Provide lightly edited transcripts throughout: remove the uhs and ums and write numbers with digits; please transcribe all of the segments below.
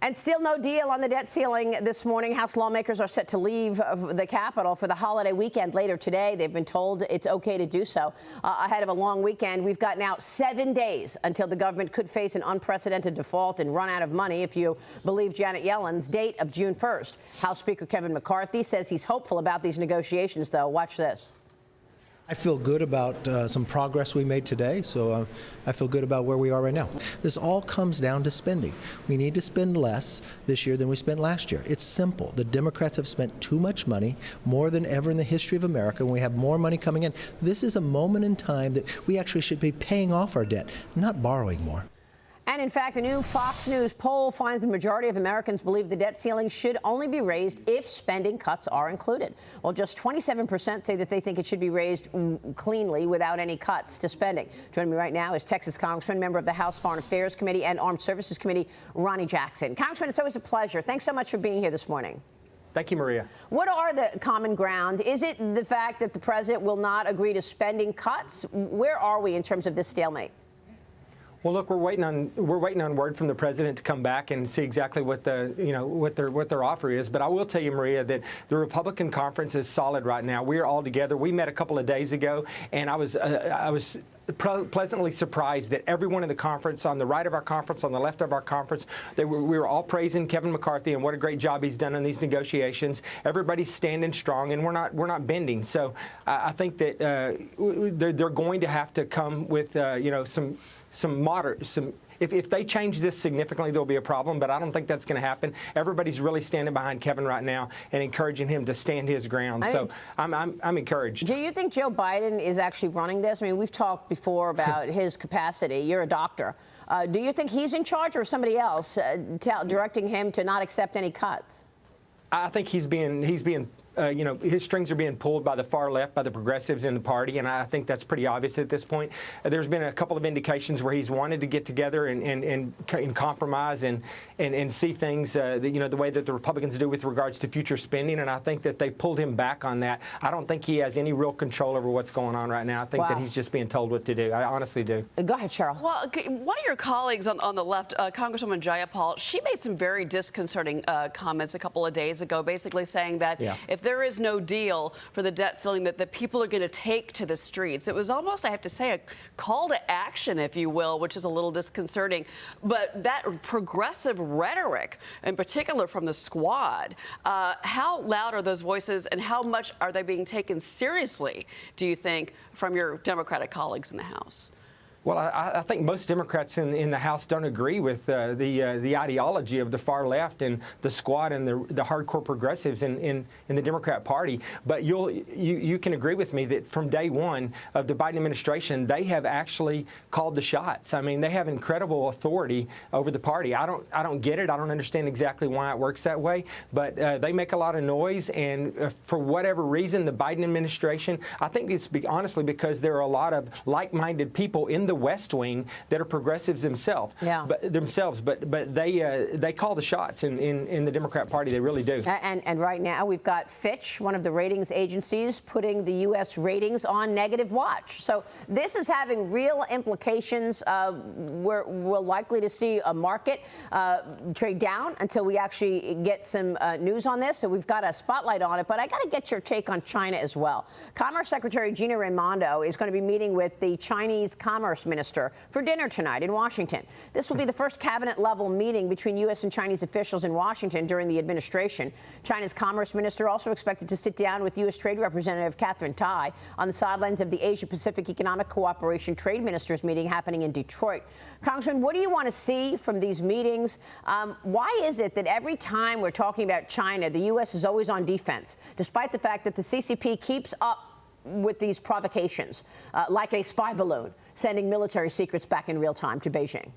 And still no deal on the debt ceiling this morning. House lawmakers are set to leave the Capitol for the holiday weekend later today. They've been told it's okay to do so ahead of a long weekend. We've got now 7 days until the government could face an unprecedented default and run out of money, if you believe Janet Yellen's date of June 1st. House Speaker Kevin McCarthy says he's hopeful about these negotiations, though. Watch this. I feel good about some progress we made today, so I feel good about where we are right now. This all comes down to spending. We need to spend less this year than we spent last year. It's simple. The Democrats have spent too much money, more than ever in the history of America, and we have more money coming in. This is a moment in time that we actually should be paying off our debt, not borrowing more. And in fact, a new Fox News poll finds the majority of Americans believe the debt ceiling should only be raised if spending cuts are included. Well, just 27% say that they think it should be raised cleanly without any cuts to spending. Joining me right now is Texas Congressman, member of the House Foreign Affairs Committee and Armed Services Committee, Ronny Jackson. Congressman, it's always a pleasure. Thanks so much for being here this morning. Thank you, Maria. What are the common ground? Is it the fact that the president will not agree to spending cuts? Where are we in terms of this stalemate? Well, look, we're waiting on word from the president to come back and see exactly what their offer is. But I will tell you, Maria, that the Republican conference is solid right now. We are all together. We met a couple of days ago, and I was pleasantly surprised that everyone in the conference, on the right of our conference, on the left of our conference, we were all praising Kevin McCarthy and what a great job he's done in these negotiations. Everybody's standing strong, and we're not bending. So I think that they're going to have to come with some moderate. If they change this significantly, there'll be a problem, but I don't think that's going to happen. Everybody's really standing behind Kevin right now and encouraging him to stand his ground. So I'm encouraged. Do you think Joe Biden is actually running this? I mean, we've talked before about his capacity. You're a doctor. Do you think he's in charge or somebody else directing him to not accept any cuts? I think he's being his strings are being pulled by the far left, by the progressives in the party, and I think that's pretty obvious at this point. There's been a couple of indications where he's wanted to get together and compromise and see things the way that the Republicans do with regards to future spending, and I think that they pulled him back on that. I don't think he has any real control over what's going on right now. I think that he's just being told what to do. I honestly do. Go ahead, Cheryl. Well, one of your colleagues on the left, Congresswoman Jayapal, she made some very disconcerting comments a couple of days ago, basically saying that if there is no deal for the debt ceiling, that the people are going to take to the streets. It was almost, I have to say, a call to action, if you will, which is a little disconcerting. But that progressive rhetoric, in particular from the squad, how loud are those voices and how much are they being taken seriously, do you think, from your Democratic colleagues in the House? Well, I think most Democrats in the House don't agree with the ideology of the far left and the squad and the hardcore progressives in the Democrat Party. But you can agree with me that from day one of the Biden administration, they have actually called the shots. I mean, they have incredible authority over the party. I don't get it. I don't understand exactly why it works that way. But they make a lot of noise, and for whatever reason, the Biden administration, I think it's honestly because there are a lot of like-minded people in the West Wing that are progressives themselves. But they call the shots in the Democrat Party. They really do. And right now we've got Fitch, one of the ratings agencies, putting the U.S. ratings on negative watch. So this is having real implications. We're likely to see a market trade down until we actually get some news on this. So we've got a spotlight on it. But I got to get your take on China as well. Commerce Secretary Gina Raimondo is going to be meeting with the Chinese Commerce Minister for dinner tonight in Washington. This will be the first cabinet-level meeting between U.S. and Chinese officials in Washington during the administration. China's Commerce Minister also expected to sit down with U.S. Trade Representative Catherine Tai on the sidelines of the Asia-Pacific Economic Cooperation Trade Ministers meeting happening in Detroit. Congressman, what do you want to see from these meetings? Why is it that every time we're talking about China, the U.S. is always on defense, despite the fact that the CCP keeps up with these provocations, like a spy balloon, sending military secrets back in real time to Beijing?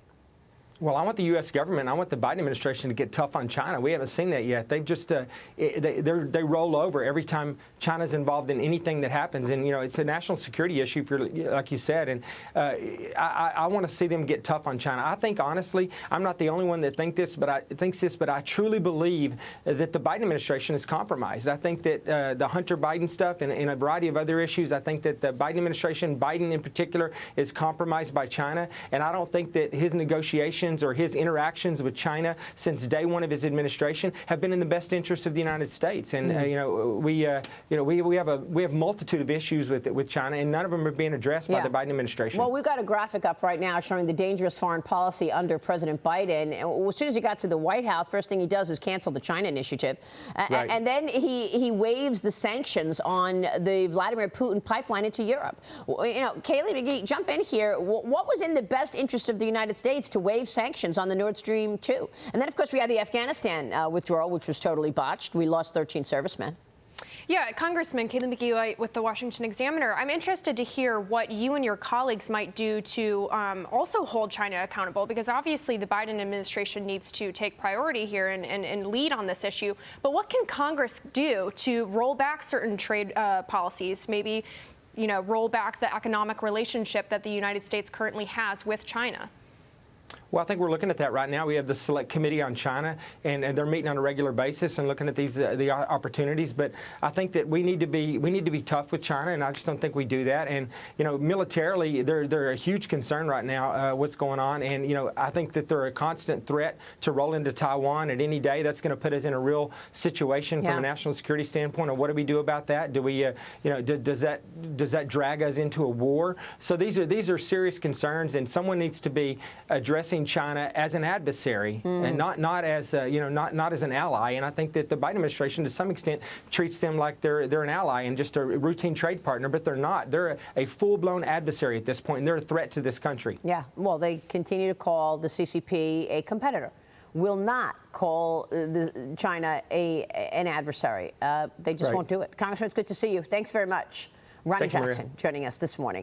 Well, I want the U.S. government, I want the Biden administration to get tough on China. We haven't seen that yet. They've just, they roll over every time China's involved in anything that happens. And, it's a national security issue, like you said. And I want to see them get tough on China. I think, honestly, I'm not the only one that thinks this, but I truly believe that the Biden administration is compromised. I think that the Hunter Biden stuff and a variety of other issues, I think that the Biden administration, Biden in particular, is compromised by China. And I don't think that his negotiations actions or his interactions with China since day one of his administration have been in the best interest of the United States. And we have a multitude of issues with China, and none of them are being addressed by the Biden administration. Well, we've got a graphic up right now showing the dangerous foreign policy under President Biden. And as soon as he got to the White House, first thing he does is cancel the China initiative, and then he waives the sanctions on the Vladimir Putin pipeline into Europe. Kayleigh McGee, jump in here. What was in the best interest of the United States to waive sanctions on the Nord Stream 2? And then, of course, we had the Afghanistan withdrawal, which was totally botched. We lost 13 servicemen. Yeah, Congressman Kayleigh McGee with the Washington Examiner. I'm interested to hear what you and your colleagues might do to also hold China accountable, because obviously the Biden administration needs to take priority here and lead on this issue. But what can Congress do to roll back certain trade policies, maybe, roll back the economic relationship that the United States currently has with China? Well, I think we're looking at that right now. We have the Select Committee on China, and they're meeting on a regular basis and looking at these the opportunities. But I think that we need to be tough with China, and I just don't think we do that. And militarily, they're a huge concern right now. What's going on, and I think that they're a constant threat to roll into Taiwan at any day. That's going to put us in a real situation from a national security standpoint. And what do we do about that? Do we, does that drag us into a war? So these are serious concerns, and someone needs to be addressing China as an adversary and not as not as an ally. And I think that the Biden administration, to some extent, treats them like they're an ally and just a routine trade partner, but they're not. They're a full-blown adversary at this point, and they're a threat to this country. Yeah. Well, they continue to call the CCP a competitor. Will not call China an adversary. They just won't do it. Congressman, it's good to see you. Thanks very much. Ronny Jackson joining us this morning.